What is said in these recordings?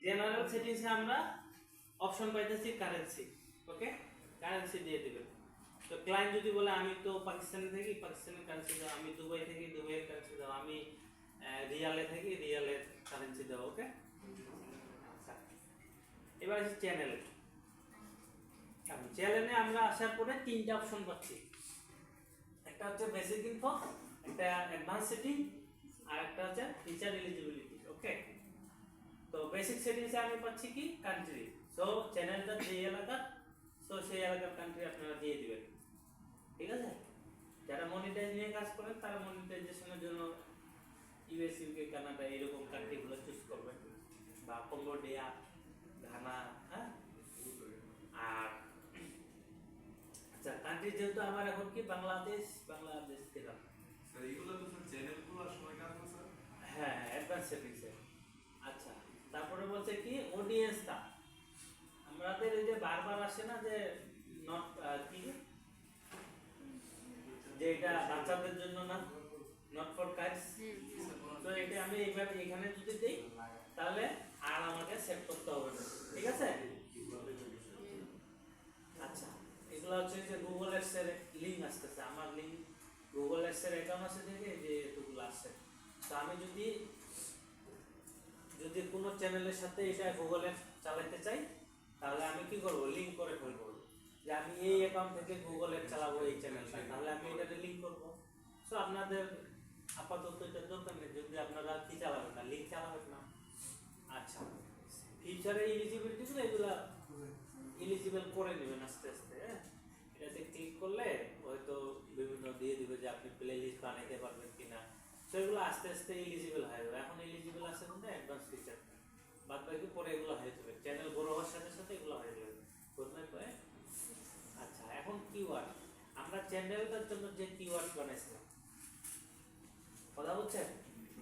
General সেটিংসে আমরা option পাইতেছি কারেন্সি। ওকে, কারেন্সি দিয়ে দিবেন। তো ক্লায়েন্ট যদি বলে আমি তো পাকিস্তানে থাকি, পাকিস্তানের কারেন্সি দাও, আমি দুবাই থাকি, দুবাইয়ের কারেন্সি দাও, আমি রিয়ালে থাকি, রিয়ালের কারেন্সি দাও। ওকে, আচ্ছা এবার আছে চ্যানেল। চ্যানেলে আমরা আসার পরে তিনটা অপশন পাচ্ছি, একটা হচ্ছে বেসিক ইনফো, একটা অ্যাডভান্স সেটিং, আর একটা হচ্ছে ফিচার এলিজিবিলিটি। ওকে, তো বেসিক সেটিংসে আমি পাচ্ছি কি কান্ট্রি। সো চ্যানেলটা যে এলাকা, সো সেই এলাকার কান্ট্রি আপনারা দিয়ে দিবেন। ঠিক আছে, যারা মনিটাইজ নিয়ে কাজ করেন তারা মনিটাইজেশনের জন্য ইউএস, ইউকে, কানাডা এরকম কান্ট্রিগুলো চুজ করবেন, বা কম্বোডিয়া, ঘানা। হ্যাঁ, আর আচ্ছা কান্ট্রি যেহেতু আমার এখন কি বাংলাদেশ, বাংলাদেশ দিলাম। স্যার এইগুলো তো স্যার চ্যানেলগুলো আসলে কাজ না স্যার? হ্যাঁ, অ্যাডভান্স সেটিংসে। আচ্ছা, তারপরে বলছে কি অডিয়েন্সটা, আমাদের এই যে বারবার আসে না যে নট কি যে এটা বাচ্চাদের জন্য না, নট ফর কাইডস। তো এটা আমি এইভাবে এখানে যদি দিই তাহলে আর আমাকে সেট করতে হবে না। ঠিক আছে, আচ্ছা এগুলো হচ্ছে যে গুগল এডস এর লিংক আসতেছে, আমার লিংক গুগল এডস এর অ্যাকাউন্ট আছে দেখে যে এতগুলো আসছে। তো আমি যদি যদি কোনো চ্যানেলের সাথে এটা গুগল এডস চালাতে চাই তাহলে আমি কি করব, লিংক করে ফেলবো যে আমি এই অ্যাকাউন্ট থেকে গুগল এডস চালাবো এই চ্যানেলটা, তাহলে আমি এটাতে লিংক করব। সো আপনাদের আপাতত এটা দরকার নেই, যদি আপনারা কি চালাবেন না, লিংক চালাবেন না। আচ্ছা, ফিউচারে এলিজিবিলিটিগুলো এগুলা এলিজিবল করে নেবেন আস্তে আস্তে। হ্যাঁ, এটাতে ক্লিক করলে হয়তো বিভিন্ন দিয়ে দিবে যে আপনি প্লে লিস্ট বানাইতে পারবেন কিনা, সেগুলো আস্তে আস্তে এলিজিবল হয়ে যাবে। এখন এলিজিবল আছে কিন্তু অ্যাডভান্স ফিচার, বাদ বাকি পরে এগুলো হয়ে যাবে, চ্যানেল বড় হওয়ার সাথে সাথে এগুলো হয়ে যাবে। বুঝলেন ভাই? আচ্ছা, এখন কিওয়ার্ড, আমরা চ্যানেলটার জন্য যে কিওয়ার্ড বানাইছিলাম, কথা বলছেন,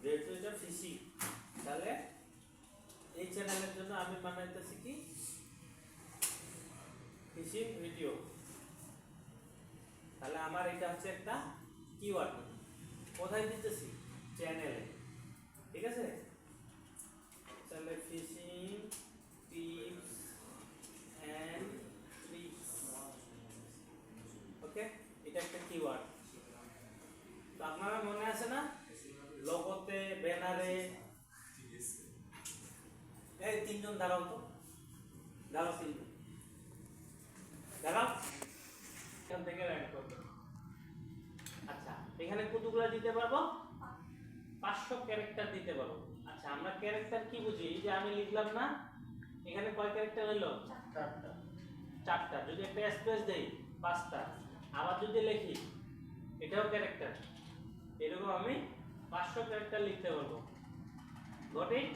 যেহেতু এটা ফিশিং, তাহলে এই চ্যানেলের জন্য আমি বানাইতেছি কি ফিশিং ভিডিও। তাহলে আমার এটা হচ্ছে একটা কিওয়ার্ড, কোথায় দিতেছি, চ্যানেলে। ঠিক আছে, তাহলে ফিশিং টিপস এন্ড ট্রিক্স। ওকে, এটা একটা কিওয়ার্ড। তো আপনারা মনে আছে না লোগোতে, ব্যানারে, এই তিনজন দাঁড়াও তো, দাঁড়াও তিনজন, দাঁড়াও, এখান থেকে র্যাঙ্ক করবে। আচ্ছা, এখানে কতগুলো দিতে পারবো, 500 ক্যারেক্টার দিতে পারবো। আচ্ছা, আমরা ক্যারেক্টার কি বুঝি, এই যে আমি লিখলাম না, এখানে কয় ক্যারেক্টার হলো, 4টা। 4টা, যদি একটা স্পেস দেই 5টা, আবার যদি লিখি এটাও ক্যারেক্টার, এরকম আমি 500 ক্যারেক্টার লিখতে পারবো। Got it?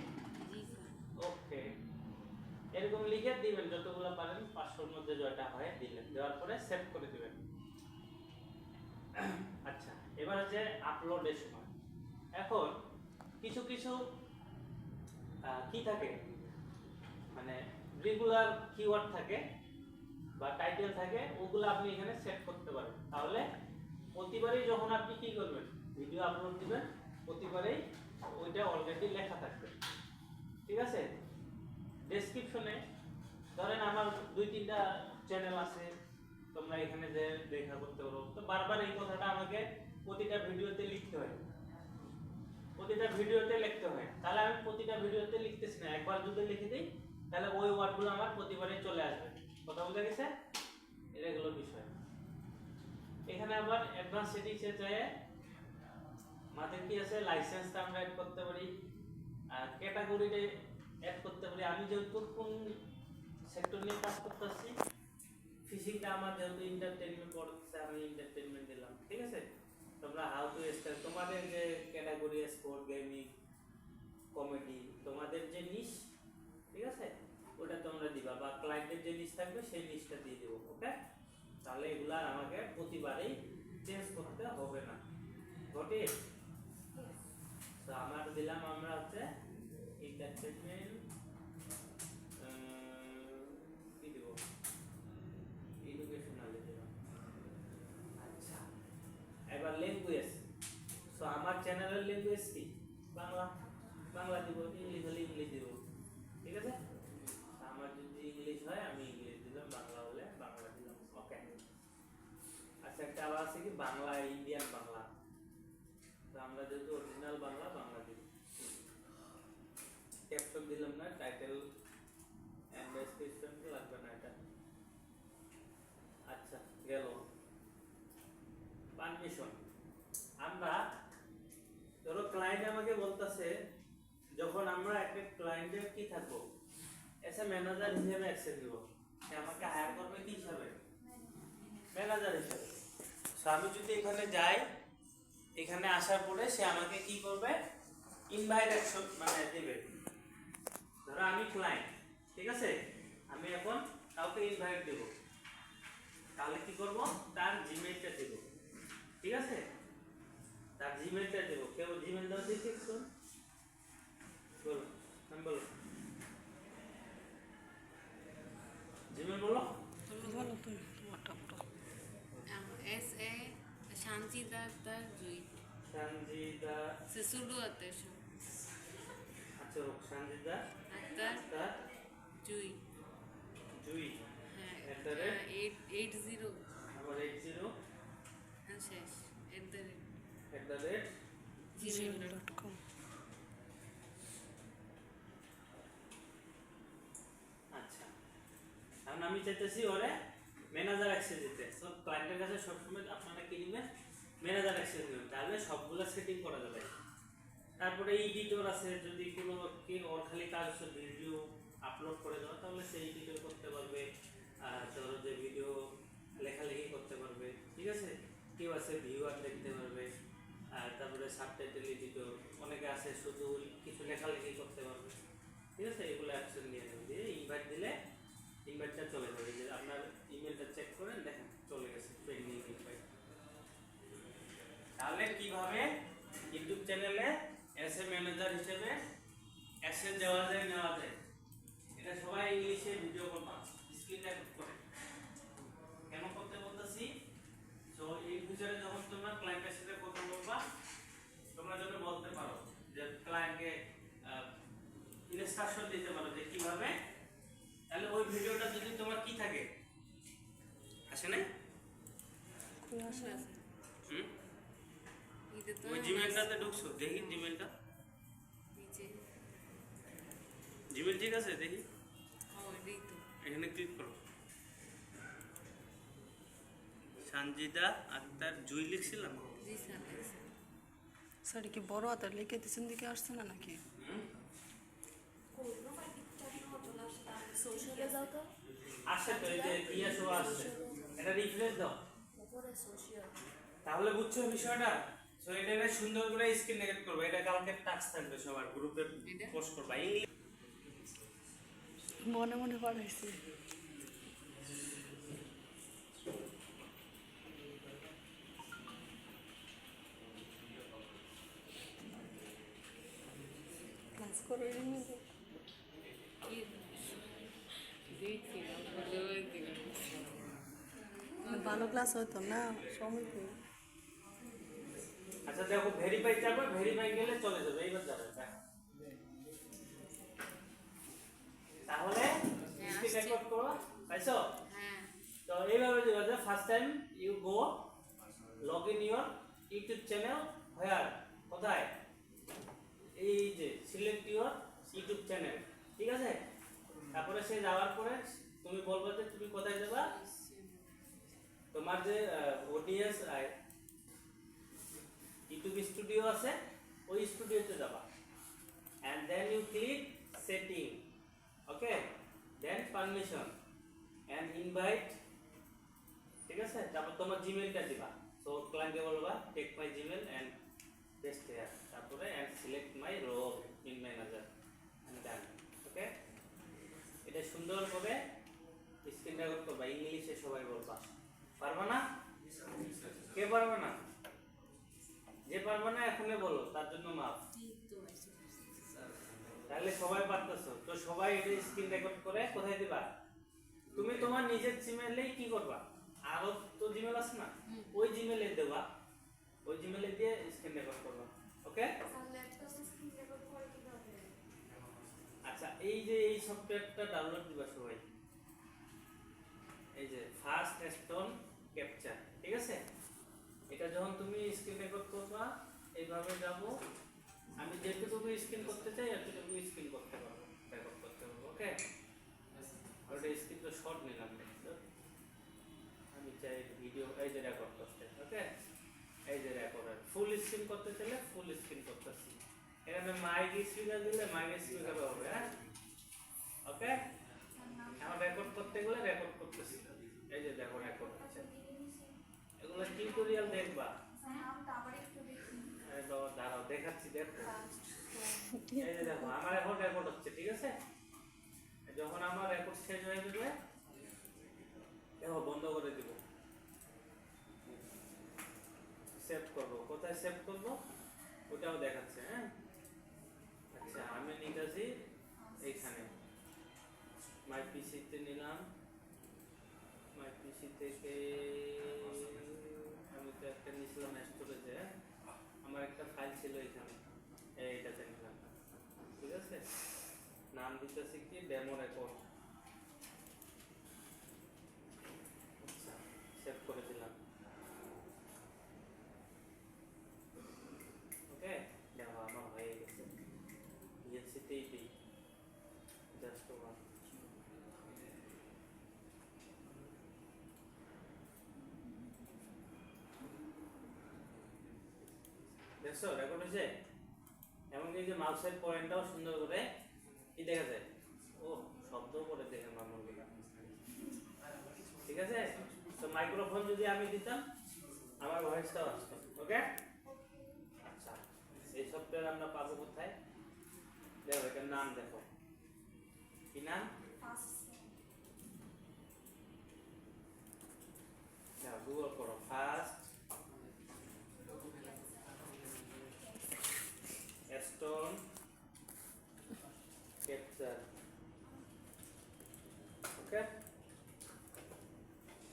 ওকে, এরকম লিখে দিবেন যতগুলো পারেন, 500-র মধ্যে যেটা হয় দিলেন, দেওয়ার পরে সেভ করে দিবেন। আচ্ছা, এবার হচ্ছে আপলোডের সময়। এখন কিছু কিছু কি থাকে, মানে রেগুলার কিওয়ার্ড থাকে বা টাইটেল থাকে, ওগুলো আপনি এখানে সেট করতে পারেন। তাহলে প্রতিবারই যখন আপনি কি করবেন, ভিডিও আপলোড দিবেন, প্রতিবারই ওইটা অলরেডি লেখা থাকবে। ঠিক আছে, ডেসক্রিপশনে ধরেন আমার 2-3টা চ্যানেল আছে, তোমরা এখানে যে দেখা করতে পারো, তো বারবার এই কথাটা আমাকে প্রতিটা ভিডিওতে লিখতে হয়, প্রতিটা ভিডিওতে লিখতে হয়। তাহলে আমি প্রতিটা ভিডিওতে লিখতেছি না, একবার যদি লিখে দিই তাহলে ওই ওয়ার্ডগুলো আমার প্রতিবারই চলে আসবে। কথা বুঝা গেছে? এটা হলো বিষয়। এখানে আবার অ্যাডভান্স সেটিংসে যায় আমাদের কি আছে, লাইসেন্সটা আমরা অ্যাড করতে পারি, আর ক্যাটাগরিতে অ্যাড করতে পারি। আমি যেহেতু কোন সেক্টর নিয়ে কাজ করতেছি, ফিশিংটা আমার যেহেতু এন্টারটেইনমেন্ট পড়তেছে, আমি এন্টারটেইনমেন্ট দিলাম। ঠিক আছে, তোমরা হাউ টু স্টাইল, তোমাদের যে ক্যাটাগরি স্পোর্ট, গেমিং, কমেডি, তোমাদের যে নিশ, ঠিক আছে, ওটা তোমরা দিবা, বা ক্লায়েন্টের যে নিশ থাকবে সেই নিশটা দিয়ে দেবো। ওকে, তাহলে এগুলা আমাকে প্রতিবারেই চেঞ্জ করতে হবে না। ঘটে, তো আমার দিলাম, আমরা হচ্ছে এন্টারটেইনমেন্ট কি দেব, এডুকেশনাল দিলাম। আচ্ছা, এবার ল্যাঙ্গুয়েজ। সো আমার চ্যানেলের ল্যাঙ্গুয়েজ কি, বাংলা, বাংলা দিব, ইংলিশ হলে ইংলিশ দিব। ঠিক আছে, দিলাম না, টাইটেল এন্ড ডেসক্রিপশন লাগবে না এটা। আচ্ছা গেল পারমিশন। আমরা ধরো ক্লায়েন্ট আমাকে বলতেছে, যখন আমরা একটা ক্লায়েন্টের কি থাকবো, এস এ ম্যানেজার হিসেবে অ্যাক্সেস দিব, সে আমাকে হায়ার করবে কি হিসাবে, ম্যানেজার হিসেবে। সো আমি যদি এখানে যাই, এখানে আসার পরে সে আমাকে কি করবে, ইনভাইট অ্যাকশন মানে দিবে। ধরো আমি ক্লায়েন্ট, ঠিক আছে, আমি এখন কাউকে ইনভাইট দেব, তাহলে কি করব, তার জিমেইলটা দেব, ঠিক আছে, তার জিমেইলটা দেব। কেউ জিমেইল দাও দেখি একটু, বলো, আমি বলো জিমেইল বলো। বলো তুমি তোমারটা বলো। SA শান্তিদা আক্তার জুই সঞ্জিদা, সেসুডু আক্তার আচ্ছা হোক, সঞ্জিদা আক্তার তার জুই জুই, হ্যাঁ At the rate? 80 আমার 80 শেষ @ gmail.com আচ্ছা, এখন আমি চাইতেছি ওরে ম্যানেজার অ্যাক্সেস দিতে। সো ক্লায়েন্টের কাছে সবসময় আপনারা কি নেবেন, ম্যানেজার অ্যাক্সেস নেবেন, তাহলে সবগুলো সেটিং করা যাবে। তারপরে এডিটর আছে, যদি কোনো কি ওর খালি কাজ হচ্ছে ভিডিও আপলোড করে দেওয়া, তাহলে সেই এডিটর করতে পারবে। আর ধরো যে ভিডিও লেখালেখি করতে পারবে, ঠিক আছে, কেউ আছে ভিউয়ার দেখতে পারবে। আর তারপরে সাবটাইটেল এডিটর, অনেকে আছে শুধু কিছু লেখালেখি করতে পারবে, ঠিক আছে, এগুলো অ্যাকশন নিয়ে নেবে, দিয়ে ইনভাইট দিলে ইনভাইটটা চলে যাবে। যে আপনার ইমেলটা চেক করেন, দেখেন চলে গেছে পেন্ডিং ইনভাইট। তাহলে কিভাবে ইউটিউব চ্যানেলে এস এ ম্যানেজার হিসেবে অ্যাকশন দেওয়া যায়, নেওয়া যায়, এটা সবাই ইংলিশে ভিডিও করবা, স্ক্রিন রেকর্ড করে। কেন করতে বলতেছি, তো এই ফিচারে যখন তোমরা ক্লায়েন্টের সাথে কথা বলবা, তোমরা যেন বলতে পারো যে ক্লায়েন্টকে ইনস্ট্রাকশন দিতে পারো যে কিভাবে, তাহলে ওই ভিডিওটা যদি তোমার কি থাকে, আসে না, হুম, এটা তো ওই জিমেলটাতে ঢুকছো, দেখি জিমেলটা, নিচে জিমেল ঠিক আছে, দেখি এটাই তো এখানে ক্লিক করো। সঞ্জিদা আক্তার জুই লিখছিলাম। জি স্যার স্যার কি বড় হাতের লিখে দিচ্ছেন দিকে আসছে না নাকি? সোশ্যালে যাও তো আসছে তো, এই যে ইয়াসও আসছে, এটা রিফ্রেশ দাও, উপরে সোশ্যাল তাহলে বুঝছো বিষয়টা। সো এটা সুন্দর করে স্ক্রিন রেকর্ড করবে, এটা কালকে টাস্ক থাকবে, সবার গ্রুপে এটা? পোস্ট করবা ইংলিশ। মনে মনে পড়াইছি। ক্লাস করে নিয়ে কি দেখি ভালো ক্লাস হতো না, সময় পেয়ে আচ্ছা দেখো, ভেরিফাই যাবে, ভেরিফাই গেলে চলে যাবে, এইবার যাবে, দেখো। তাহলে হ্যাঁ, স্ক্রিন আসছে। রেকর্ড করো, পাইছো? হ্যাঁ তো এইভাবে দিবা যে first time you go log in your YouTube channel, where, কোথায়, এই যে সিলেক্ট ইওর ইউটিউব চ্যানেল, ঠিক আছে। তারপরে সে যাওয়ার পরে তুমি বলবে যে তুমি কোথায় যাবা, তোমার যে ওডিএস ইউটিউব স্টুডিও আছে, ওই স্টুডিওতে যাবা, and then you click setting, okay, then permission and invite, ঠিক আছে। তারপর তোমার জিমেইলটা দিবা, সো ক্লায়েন্টকে বলবা take my Gmail and paste here, তারপরে and select my role in manager and done, okay. এটা সুন্দর করে স্ক্রিন রেকর্ড করবা, ইংলিশে সবাই বলবা, পারবা না, কে পারবে না, যে পারবে না এখনই বলো, তার জন্য মাফ। তাহলে সবাই পারতেছো তো, সবাই এটা স্ক্রিন রেকর্ড করে কোথায় দিবা, তুমি তোমার নিজের জিমেইলেই কি করবা, আরো তো জিমেইল আছে না, ওই জিমেইলে দেবা, ওই জিমেইলে দিয়ে স্ক্রিন রেকর্ড করবা, ওকে। ল্যাপটপে স্ক্রিন রেকর্ড করে কিভাবে? আচ্ছা, এই যে এই সফটওয়্যারটা ডাউনলোড দিবা সবাই, এই যে ফার্স্ট স্টোন ক্যাপচার, ঠিক আছে। এটা যখন তুমি স্ক্রিন রেকর্ড করবা, এইভাবে যাবো, আমি যেটুকু স্ক্রিন করতে চাই এতটুকু স্ক্রিন করতে পারবো, ভিডিও এই যে রেকর্ড করতে, ওকে? এই যে রেকর্ডার ফুল স্ক্রিন করতে চাইলে ফুল স্ক্রিন করতেছি। এখানে মাইক স্পিকার দিলে মাইক স্পিকার হবে, হ্যাঁ? ওকে? আমার রেকর্ড করতে গেলে রেকর্ড করতেছি। এই যে দেখো রেকর্ড হচ্ছে। এগুলো টিউটোরিয়াল দেখবা। আরে বাবা দাঁড়াও দেখাচ্ছি, দেখো। এই যে দেখো আমার এখন রেকর্ড হচ্ছে, ঠিক আছে? যখন আমার রেকর্ড শেষ হয়ে যাবে দেখো বন্ধ করে দিব। সেভ করব, কোথায় সেভ করব ওটাও দেখাচ্ছে, হ্যাঁ? আচ্ছা আমি নিতেছি এইখানে মাই পিসিতে নিলাম। মাই পিসি থেকে আমি তো একটা নিয়েছিলাম স্টোরেজে, আমার একটা ফাইল ছিল এখানে, এইটাতে নিলাম, ঠিক আছে? নাম দিতেছি কি ডেমো রেকর্ড। আচ্ছা সেভ করে দিলাম, ওকে? দেখো আমার হয়ে গেছে। ভিএলসিতেই দিই জাস্ট ওয়ান। দেখছো রেকর্ড হয়েছে? এমনকি যে মাউসের পয়েন্টটাও সুন্দর করে কি দেখা যায়, ও শব্দ করে দেখে মামুনগুলো, ঠিক আছে? তো মাইক্রোফোন যদি আমি দিতাম আমার ভয়েসটাও আসতো, ওকে? আচ্ছা এই সফটওয়্যার আমরা পাবো কোথায়? দেখো এটার নাম দেখো, কি নাম? দেখো গুগল করো ফাস্ট স্টোন ক্যাপচার, ওকে?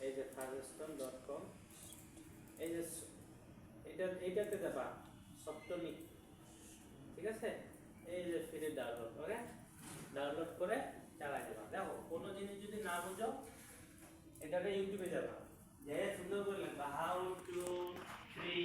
এই যে faststone.com, এই যে এইটাতে যাবা সফটনিক, ঠিক আছে? এই যে ফ্রি ডাউনলোড, ওকে? ডাউনলোড করে চালাই দেবা। দেখো কোনো জিনিস যদি না বুঝো এটাকে ইউটিউবে যাবা, যে সুন্দর করে লিখবা হাউ টু ফ্রি